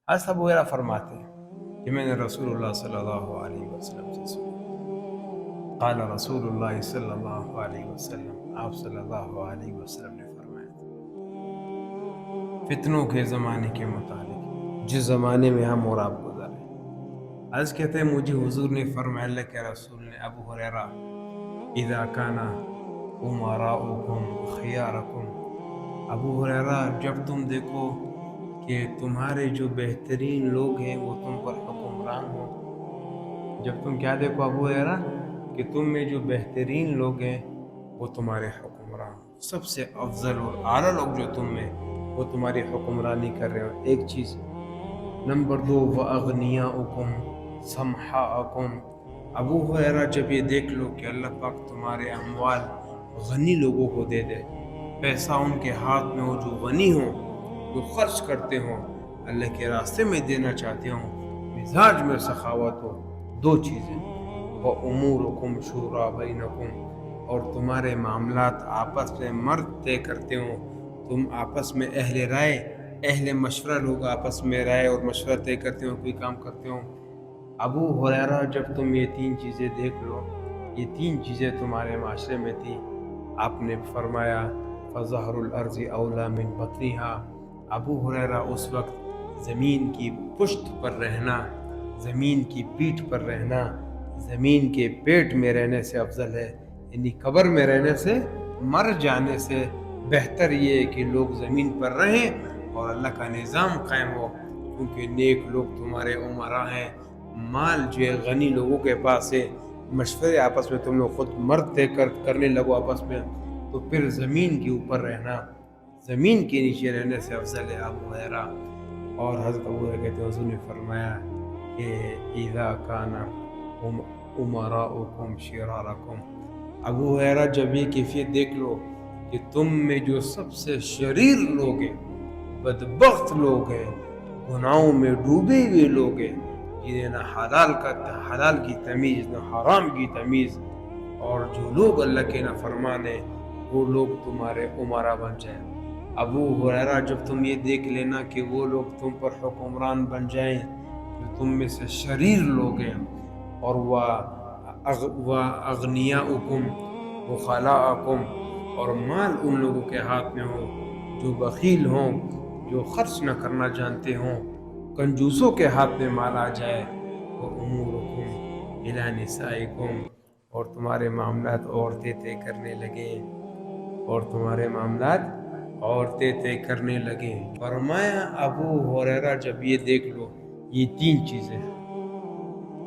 ایسا ابو ہریرہ فرماتے ہیں کہ میں نے رسول اللہ صلی اللہ علیہ وسلم سے سنا، قال رسول اللہ صلی اللہ علیہ وسلم، آپ صلی اللہ علیہ وسلم نے فرمایا فتنوں کے زمانے کے متعلق، جس زمانے میں ہم اور آپ گزارے۔ عرض کہتے ہیں مجھے حضور نے فرمایا، اللہ کے رسول نے، ابو ہریرہ اذا کان امراؤکم خیارکم، ابو ہریرہ جب تم دیکھو کہ تمہارے جو بہترین لوگ ہیں وہ تم پر حکمران ہوں، جب تم کیا دیکھو ابو ہریرہ کہ تم میں جو بہترین لوگ ہیں وہ تمہارے حکمران ہوں، سب سے افضل اور اعلیٰ لوگ جو تم میں وہ تمہاری حکمرانی کر رہے ہو، ایک چیز۔ نمبر 2 وَأَغْنِيَاؤُكُمْ سَمْحَاءَكُمْ، ابو ہریرہ جب یہ دیکھ لو کہ اللہ پاک تمہارے اموال غنی لوگوں کو دے دے، پیسہ ان کے ہاتھ میں ہو جو غنی ہوں، جو خرچ کرتے ہوں، اللہ کے راستے میں دینا چاہتے ہوں، مزاج میں سخاوت ہو، دو چیزیں، وَأُمُورُكُمْ شُورَىٰ بَيْنَكُمْ، اور تمہارے معاملات آپس میں مرد طے کرتے ہوں، تم آپس میں اہل رائے، اہل مشورہ لوگ آپس میں رائے اور مشورہ طے کرتے ہوں، کوئی کام کرتے ہوں۔ ابو ہریرہ جب تم یہ تین چیزیں دیکھ لو، یہ تین چیزیں تمہارے معاشرے میں تھیں، آپ نے فرمایا فَظَهْرُ الْأَرْضِ أَوْلَىٰ مِنْ بَطْنِهَا، ابو ہریرہ اس وقت زمین کی پشت پر رہنا، زمین کی پیٹھ پر رہنا، زمین کے پیٹ میں رہنے سے افضل ہے، یعنی قبر میں رہنے سے، مر جانے سے بہتر یہ ہے کہ لوگ زمین پر رہیں اور اللہ کا نظام قائم ہو، کیونکہ نیک لوگ تمہارے امراء ہیں، مال جو ہے غنی لوگوں کے پاس ہے، مشورے آپس میں تم لوگ خود مرد طے کرنے لگو آپس میں، تو پھر زمین کے اوپر رہنا، زمین کے نیچے رہنے سے افضل ہے ابو ہریرہ۔ اور حضرت ابو ہریرہ کہتے ہیں حضور نے فرمایا کہ اذا کان امراؤکم شرارکم، ابو ہریرہ جب یہ کیفیت دیکھ لو کہ تم میں جو سب سے شریر لوگ ہیں، بدبخت لوگ ہیں، گناہوں میں ڈوبے ہوئے لوگ ہیں، جنہیں نہ حلال کی تمیز نہ حرام کی تمیز، اور جو لوگ اللہ کے نافرمان ہیں وہ لوگ تمہارے امراء بن جائیں۔ ابو ہریرہ جب تم یہ دیکھ لینا کہ وہ لوگ تم پر حکمران بن جائیں جو تم میں سے شریر لوگ ہیں، اور وَأَغْنِيَاؤُكُمْ وَخَلَاءَكُمْ، اور مال ان لوگوں کے ہاتھ میں ہو جو بخیل ہوں، جو خرچ نہ کرنا جانتے ہوں، کنجوسوں کے ہاتھ میں مال آ جائے، وَأُمُورُكُمْ إِلَىٰ نِسَائِكُمْ، اور تمہارے معاملات عورتیں طے کرنے لگے، اور تمہارے معاملات عورتیں طے کرنے لگے۔ فرمایا ابو ہریرہ جب یہ دیکھ لو یہ تین چیزیں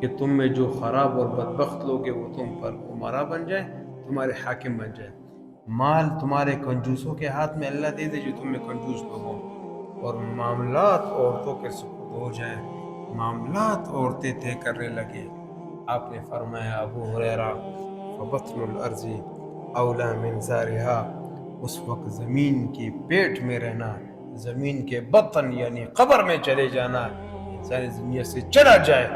کہ تم میں جو خراب اور بدبخت لوگ ہیں وہ تم پر امراء بن جائیں، تمہارے حاکم بن جائیں، مال تمہارے کنجوسوں کے ہاتھ میں اللہ دے دے جو تم میں کنجوس لوگ ہوں، اور معاملات عورتوں کے سپرد ہو جائیں، معاملات عورتیں طے کرنے لگے۔ آپ نے فرمایا ابو ہریرہ فَبَطْنُ الْأَرْضِ أَوْلَىٰ مِنْ زَارِهَا، اس وقت زمین کی پیٹ میں رہنا، زمین کے بطن یعنی قبر میں چلے جانا، انسان دنیا سے چلا جائے،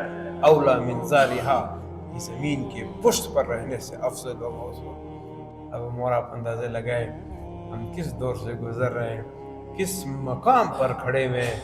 اولا من زارہا، یہ زمین کے پشت پر رہنے سے افضل ہوگا اس وقت۔ اب ہم اور آپ اندازے لگائے ہم کس دور سے گزر رہے ہیں، کس مقام پر کھڑے ہوئے ہیں۔